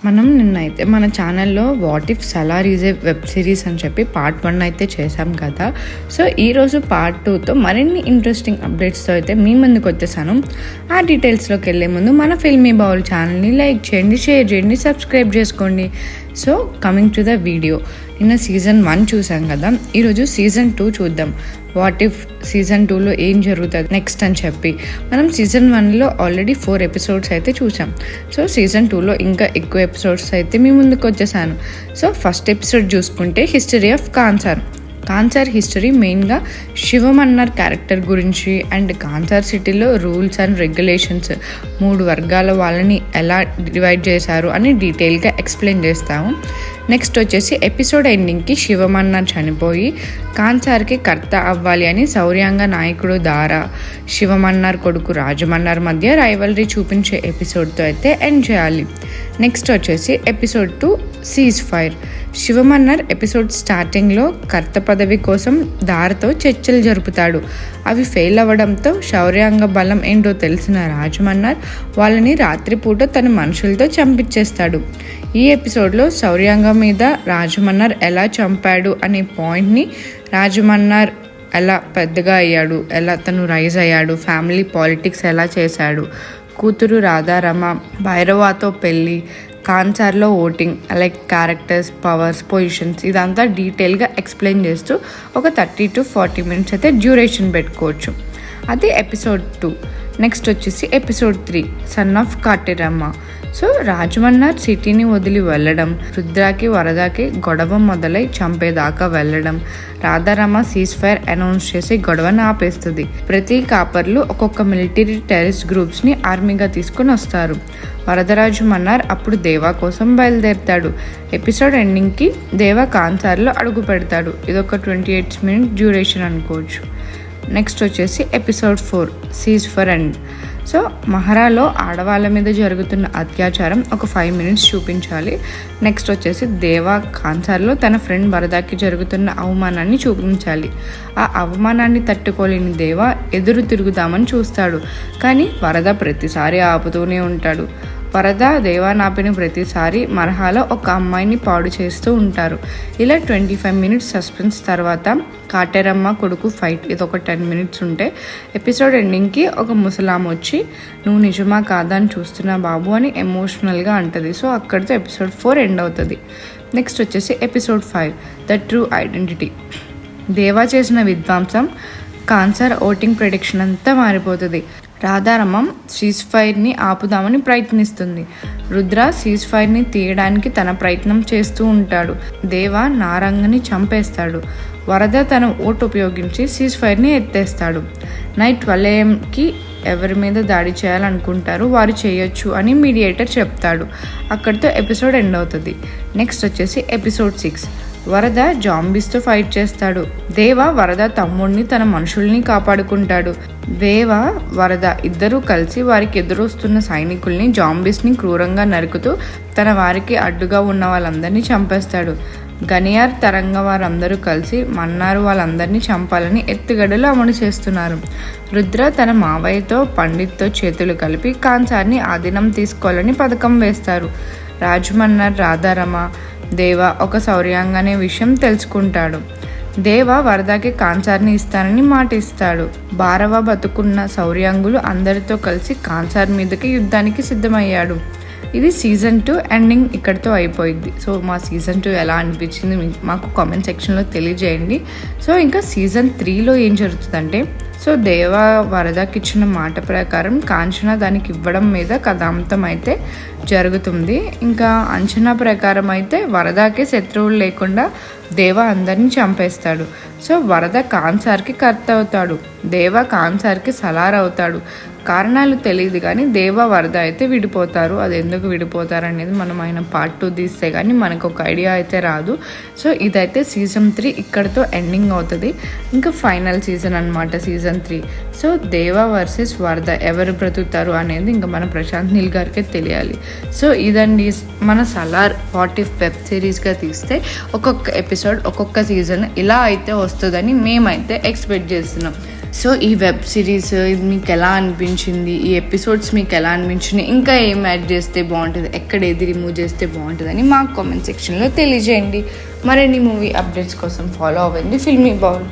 మనం నిన్నైతే మన ఛానల్లో what if Salaar is a web series అని చెప్పి పార్ట్ 1 అయితే చేసాం కదా. సో ఈరోజు పార్ట్ 2తో మరిన్ని ఇంట్రెస్టింగ్ అప్డేట్స్తో అయితే మీ ముందుకు వచ్చేసాను. ఆ డీటెయిల్స్లోకి వెళ్ళే ముందు మన ఫిల్మీ బౌల్ ఛానల్ని లైక్ చేయండి, షేర్ చేయండి, సబ్స్క్రైబ్ చేసుకోండి. So coming to the video, నిన్న సీజన్ 1 చూసాం కదా, ఈరోజు సీజన్ 2 చూద్దాం. వాట్ ఇఫ్ సీజన్ 2లో ఏం జరుగుతుంది నెక్స్ట్ అని చెప్పి. మనం సీజన్ 1లో ఆల్రెడీ 4 ఎపిసోడ్స్ అయితే చూసాం. సో సీజన్ 2లో ఇంకా ఎక్కువ ఎపిసోడ్స్ అయితే మీ ముందుకు వచ్చేసాను. సో ఫస్ట్ ఎపిసోడ్ చూసుకుంటే హిస్టరీ ఆఫ్ కాన్సార్ హిస్టరీ, మెయిన్గా శివమన్నర్ క్యారెక్టర్ గురించి అండ్ కాన్సార్ సిటీలో రూల్స్ అండ్ రెగ్యులేషన్స్, 3 వర్గాల వాళ్ళని ఎలా డివైడ్ చేశారు అని డీటెయిల్గా ఎక్స్ప్లెయిన్ చేస్తాము. నెక్స్ట్ వచ్చేసి ఎపిసోడ్ ఎండింగ్కి శివమన్నర్ చనిపోయి కాన్సార్కి కర్త అవ్వాలి అని శౌర్యాంగ నాయకుడు దారా, శివమన్నర్ కొడుకు రాజమన్నర్ మధ్య రైవల్రీ చూపించే ఎపిసోడ్తో అయితే ఎండ్ చేయాలి. నెక్స్ట్ వచ్చేసి ఎపిసోడ్ 2 సీజ్ ఫైర్. శివమన్నర్ ఎపిసోడ్ స్టార్టింగ్లో కర్త పదవి కోసం దారతో చర్చలు జరుపుతాడు. అవి ఫెయిల్ అవ్వడంతో శౌర్యాంగ బలం ఏంటో తెలిసిన రాజమన్నర్ వాళ్ళని రాత్రిపూట తన మనుషులతో చంపించేస్తాడు. ఈ ఎపిసోడ్లో శౌర్యాంగ మీద రాజమన్నర్ ఎలా చంపాడు అనే పాయింట్ని, రాజమన్నర్ ఎలా పెద్దగా అయ్యాడు, ఎలా తను రైజ్ అయ్యాడు, ఫ్యామిలీ పాలిటిక్స్ ఎలా చేశాడు, కూతురు రాధారమ, భైరవాతో పెళ్ళి, కాన్సార్లో voting, like characters, powers, positions, ఇదంతా డీటెయిల్గా ఎక్స్ప్లెయిన్ చేస్తూ ఒక 30 to 40 minutes అయితే డ్యూరేషన్ పెట్టుకోవచ్చు. అది ఎపిసోడ్ 2. నెక్స్ట్ వచ్చేసి episode 3 son of Kateramma. So Rajamannar సిటీని వదిలి వెళ్ళడం, రుద్రాకి వరదకి గొడవ మొదలై చంపేదాకా వెళ్ళడం, రాధారమ సీజ్ ఫైర్ అనౌన్స్ చేసి గొడవను ఆపేస్తుంది. ప్రతి కాపర్లు ఒక్కొక్క మిలిటరీ టెర్రరిస్ట్ గ్రూప్స్ని ఆర్మీగా తీసుకుని వస్తారు. వరదరాజు మన్నార్ అప్పుడు దేవా కోసం బయలుదేరుతాడు. ఎపిసోడ్ ఎండింగ్కి దేవా కాన్సార్లో అడుగు పెడతాడు. ఇదొక 28 minutes డ్యూరేషన్ అనుకోవచ్చు. నెక్స్ట్ వచ్చేసి episode 4 siege for end. So మహారాలో ఆడవాళ్ళ మీద జరుగుతున్న అత్యాచారం ఒక 5 minutes చూపించాలి. నెక్స్ట్ వచ్చేసి దేవా కాన్సార్లో తన ఫ్రెండ్ వరదకి జరుగుతున్న అవమానాన్ని చూపించాలి. ఆ అవమానాన్ని తట్టుకోలేని దేవా ఎదురు తిరుగుదామని చూస్తాడు, కానీ వరద ప్రతిసారి ఆపుతూనే ఉంటాడు. వరద దేవా నాపిన ప్రతిసారి మరహాలో ఒక అమ్మాయిని పాడు చేస్తూ ఉంటారు. ఇలా 25 minutes సస్పెన్స్ తర్వాత కాటేరమ్మ కొడుకు ఫైట్, ఇది ఒక 10 minutes ఉంటే ఎపిసోడ్ ఎండింగ్కి ఒక ముసలాం వచ్చి నువ్వు నిజమా కాదా అని చూస్తున్నా బాబు అని ఎమోషనల్గా అంటుంది. సో అక్కడితో ఎపిసోడ్ 4 ఎండ్ అవుతుంది. నెక్స్ట్ వచ్చేసి ఎపిసోడ్ 5 ద ట్రూ ఐడెంటిటీ. దేవా చేసిన విధ్వంసం, కాన్సార్ ఓటింగ్ ప్రెడిక్షన్ అంతా మారిపోతుంది. రాధారమం సీజ్ ఫైర్ని ఆపుదామని ప్రయత్నిస్తుంది. రుద్ర సీజ్ ఫైర్ని తీయడానికి తన ప్రయత్నం చేస్తూ ఉంటాడు. దేవా నారంగని చంపేస్తాడు. వరద తన ఓటు ఉపయోగించి సీజ్ ఫైర్ని ఎత్తేస్తాడు. నైట్ 12 AM ఎవరి మీద దాడి చేయాలనుకుంటారు వారు చేయొచ్చు అని మీడియేటర్ చెప్తాడు. అక్కడితో ఎపిసోడ్ ఎండ్ అవుతుంది. నెక్స్ట్ వచ్చేసి ఎపిసోడ్ 6 వరద జాంబీస్తో ఫైట్ చేస్తాడు. దేవా వరద తమ్ముడిని తన మనుషుల్ని కాపాడుకుంటాడు. దేవా వరద ఇద్దరూ కలిసి వారికి ఎదురొస్తున్న సైనికుల్ని, జాంబీస్ని క్రూరంగా నరుకుతూ తన వారికి అడ్డుగా ఉన్న వాళ్ళందరినీ చంపేస్తాడు. గనియార్ తరంగ వారందరూ కలిసి మన్నారు వాళ్ళందరినీ చంపాలని ఎత్తుగడలు అమలు చేస్తున్నారు. రుద్ర తన మావయ్యతో పండిత్తో చేతులు కలిపి కాన్సార్ని ఆధీనం తీసుకోవాలని పథకం వేస్తారు. రాజమన్నర్, రాధారమ, దేవా ఒక శౌర్యాంగ అనే విషయం తెలుసుకుంటాడు. దేవా వరదకి కాన్సార్ని ఇస్తానని మాట ఇస్తాడు. భారవ బతుకున్న శౌర్యాంగులు అందరితో కలిసి కాన్సార్ మీదకి యుద్ధానికి సిద్ధమయ్యాడు. ఇది సీజన్ 2 ఎండింగ్ ఇక్కడితో అయిపోయింది. సో మా సీజన్ 2 ఎలా అనిపించింది మాకు కామెంట్ సెక్షన్లో తెలియజేయండి. సో ఇంకా సీజన్ 3లో ఏం జరుగుతుందంటే, సో దేవా వరదకి ఇచ్చిన మాట ప్రకారం కాంచన దానికి ఇవ్వడం మీద కథాంతం అయితే జరుగుతుంది. ఇంకా అంచనా ప్రకారం అయితే వరదకి శత్రువులు లేకుండా దేవా అందరినీ చంపేస్తాడు. సో వరద కాన్సార్కి కర్త అవుతాడు. దేవా కాన్సార్కి సలార్ అవుతాడు. కారణాలు తెలియదు కానీ దేవా వరద అయితే విడిపోతారు. అది ఎందుకు విడిపోతారు అనేది మనం ఆయన పార్ట్ 2 తీస్తే కానీ మనకు ఒక ఐడియా అయితే రాదు. సో ఇదైతే సీజన్ 3 ఇక్కడితో ఎండింగ్ అవుతుంది. ఇంకా ఫైనల్ సీజన్ అనమాట సీజన్ 3. సో దేవా వర్సెస్ వరద ఎవరు బ్రతుకుతారు అనేది ఇంకా మన ప్రశాంత్ నీల్ గారికే తెలియాలి. సో ఇదండి మన సలార్ వాట్ ఇఫ్ వెబ్ సిరీస్గా తీస్తే ఒక్కొక్క ఎపిసోడ్ ఒక్కొక్క సీజన్ ఇలా అయితే వస్తుందని మేమైతే ఎక్స్పెక్ట్ చేస్తున్నాం. సో ఈ వెబ్ సిరీస్ ఇది మీకు ఎలా అనిపించింది, ఈ ఎపిసోడ్స్ మీకు ఎలా అనిపించింది, ఇంకా ఏం యాడ్ చేస్తే బాగుంటుంది, ఎక్కడ ఏది రిమూవ్ చేస్తే బాగుంటుందని మాకు కామెంట్ సెక్షన్లో తెలియజేయండి. మరిన్ని మూవీ అప్డేట్స్ కోసం ఫాలో అవ్వండి ఫిల్మీ బౌల్.